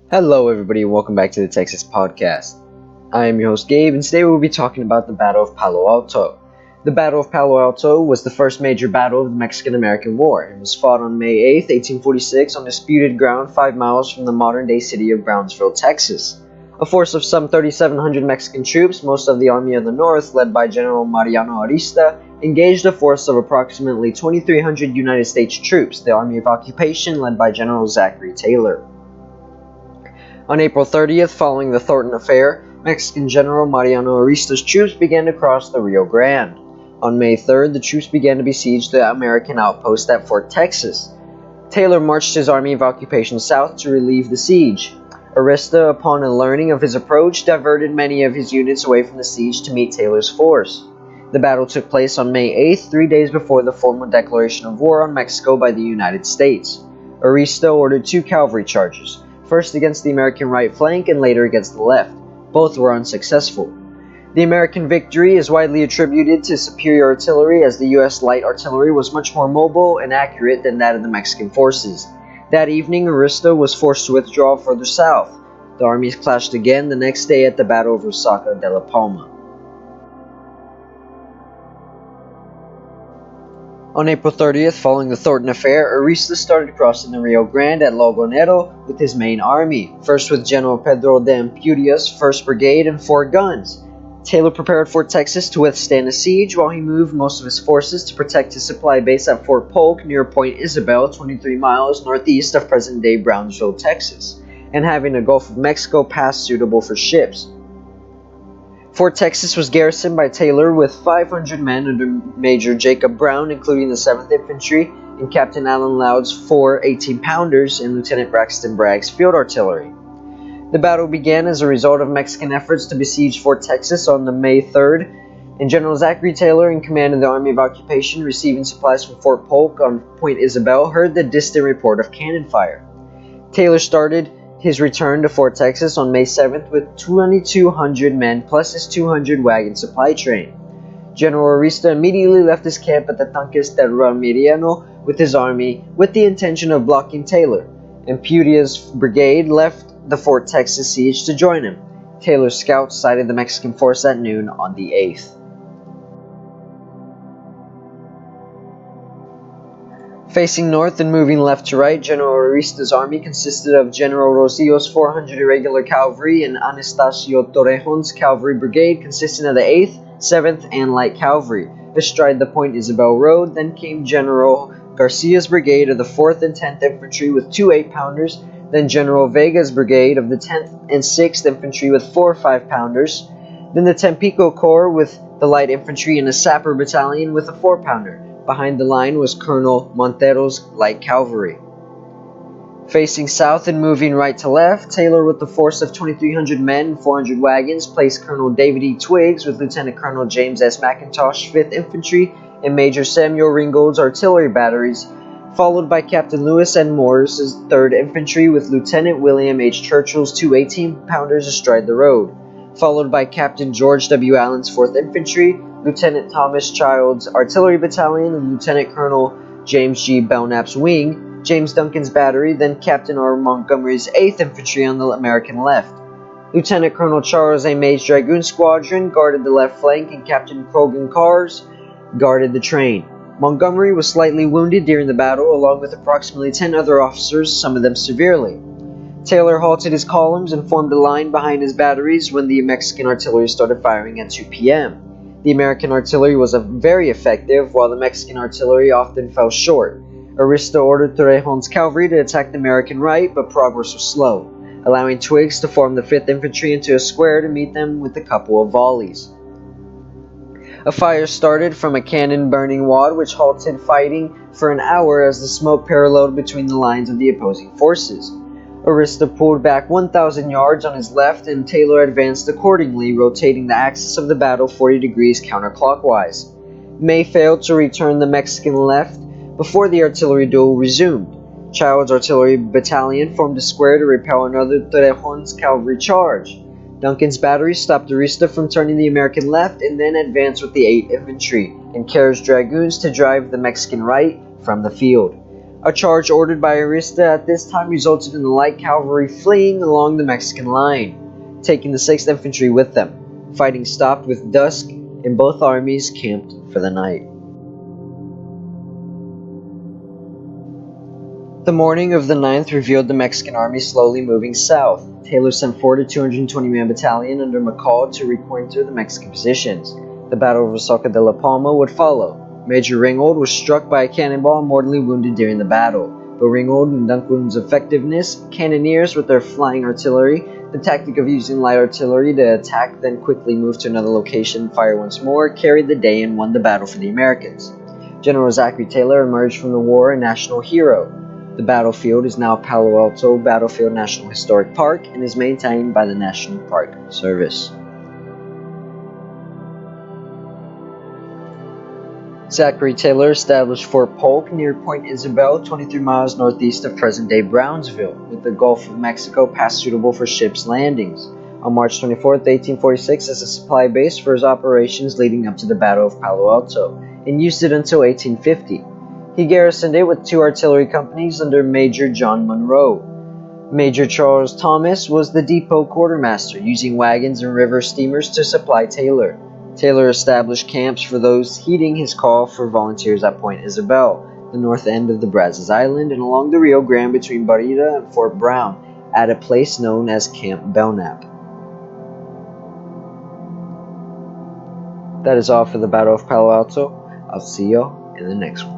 Hello, everybody, and welcome back to the Texas Podcast. I am your host, Gabe, and today we'll be talking about the Battle of Palo Alto. The Battle of Palo Alto was the first major battle of the Mexican-American War and was fought on May 8, 1846, on disputed ground 5 miles from the modern-day city of Brownsville, Texas. A force of some 3,700 Mexican troops, most of the Army of the North, led by General Mariano Arista, engaged a force of approximately 2,300 United States troops, the Army of Occupation, led by General Zachary Taylor. On April 30th, following the Thornton Affair, Mexican General Mariano Arista's troops began to cross the Rio Grande. On May 3rd, the troops began to besiege the American outpost at Fort Texas. Taylor marched his Army of Occupation south to relieve the siege. Arista, upon a learning of his approach, diverted many of his units away from the siege to meet Taylor's force. The battle took place on May 8th, 3 days before the formal declaration of war on Mexico by the United States. Arista ordered 2 cavalry charges, first against the American right flank and later against the left. Both were unsuccessful. The American victory is widely attributed to superior artillery, as the U.S. light artillery was much more mobile and accurate than that of the Mexican forces. That evening, Arista was forced to withdraw further south. The armies clashed again the next day at the Battle of Resaca de la Palma. On April 30th, following the Thornton Affair, Arista started crossing the Rio Grande at Lagunero with his main army, first with General Pedro de Imperia's 1st Brigade and 4 guns. Taylor prepared Fort Texas to withstand a siege, while he moved most of his forces to protect his supply base at Fort Polk near Point Isabel, 23 miles northeast of present-day Brownsville, Texas, and having a Gulf of Mexico pass suitable for ships. Fort Texas was garrisoned by Taylor with 500 men under Major Jacob Brown, including the 7th Infantry, and Captain Allen Loud's 4 18-pounders and Lieutenant Braxton Bragg's field artillery. The battle began as a result of Mexican efforts to besiege Fort Texas on May 3rd, and General Zachary Taylor, in command of the Army of Occupation, receiving supplies from Fort Polk on Point Isabel, heard the distant report of cannon fire. Taylor started his return to Fort Texas on May 7th with 2,200 men plus his 200 wagon supply train. General Arista immediately left his camp at the Tanques del Ramiriano with his army with the intention of blocking Taylor. Imperia's brigade left the Fort Texas siege to join him. Taylor's scouts sighted the Mexican force at noon on the 8th. Facing north and moving left to right, General Arista's army consisted of General Rosillo's 400 irregular cavalry and Anastasio Torrejon's cavalry brigade, consisting of the 8th, 7th, and light cavalry. Astride the Point Isabel road, then came General Garcia's brigade of the 4th and 10th Infantry with 2 8-pounders, then General Vega's brigade of the 10th and 6th Infantry with 4 5-pounders, then the Tampico Corps with the light infantry and a sapper battalion with a 4-pounder. Behind the line was Colonel Montero's light cavalry. Facing south and moving right to left, Taylor, with a force of 2,300 men and 400 wagons, placed Colonel David E. Twiggs with Lieutenant Colonel James S. McIntosh 5th Infantry and Major Samuel Ringgold's artillery batteries, followed by Captain Lewis N. Morris's 3rd Infantry with Lieutenant William H. Churchill's 2 18-pounders astride the road, followed by Captain George W. Allen's 4th Infantry, Lieutenant Thomas Child's Artillery Battalion, and Lieutenant Colonel James G. Belknap's wing, James Duncan's battery, then Captain R. Montgomery's 8th Infantry on the American left. Lieutenant Colonel Charles A. May's Dragoon Squadron guarded the left flank, and Captain Colgan Carrs guarded the train. Montgomery was slightly wounded during the battle, along with approximately 10 other officers, some of them severely. Taylor halted his columns and formed a line behind his batteries when the Mexican artillery started firing at 2 p.m. The American artillery was very effective, while the Mexican artillery often fell short. Arista ordered Torrejon's cavalry to attack the American right, but progress was slow, allowing Twiggs to form the 5th Infantry into a square to meet them with a couple of volleys. A fire started from a cannon-burning wad, which halted fighting for an hour as the smoke paralleled between the lines of the opposing forces. Arista pulled back 1,000 yards on his left, and Taylor advanced accordingly, rotating the axis of the battle 40 degrees counterclockwise. May failed to return the Mexican left before the artillery duel resumed. Child's artillery battalion formed a square to repel another Torrejon's cavalry charge. Duncan's battery stopped Arista from turning the American left and then advanced with the 8th Infantry and Kerr's Dragoons to drive the Mexican right from the field. A charge ordered by Arista at this time resulted in the light cavalry fleeing along the Mexican line, taking the 6th Infantry with them. Fighting stopped with dusk, and both armies camped for the night. The morning of the 9th revealed the Mexican army slowly moving south. Taylor sent forward a 220-man battalion under McCall to reconnoiter the Mexican positions. The Battle of Resaca de la Palma would follow. Major Ringgold was struck by a cannonball and mortally wounded during the battle. But Ringgold and Duncan's effectiveness, cannoneers with their flying artillery, the tactic of using light artillery to attack then quickly move to another location and fire once more, carried the day and won the battle for the Americans. General Zachary Taylor emerged from the war a national hero. The battlefield is now Palo Alto Battlefield National Historic Park and is maintained by the National Park Service. Zachary Taylor established Fort Polk near Point Isabel, 23 miles northeast of present-day Brownsville, with the Gulf of Mexico pass suitable for ships' landings. On March 24, 1846, as a supply base for his operations leading up to the Battle of Palo Alto, and used it until 1850. He garrisoned it with 2 artillery companies under Major John Monroe. Major Charles Thomas was the depot quartermaster, using wagons and river steamers to supply Taylor. Taylor established camps for those heeding his call for volunteers at Point Isabel, the north end of the Brazos Island, and along the Rio Grande between Barita and Fort Brown, at a place known as Camp Belknap. That is all for the Battle of Palo Alto. I'll see y'all in the next one.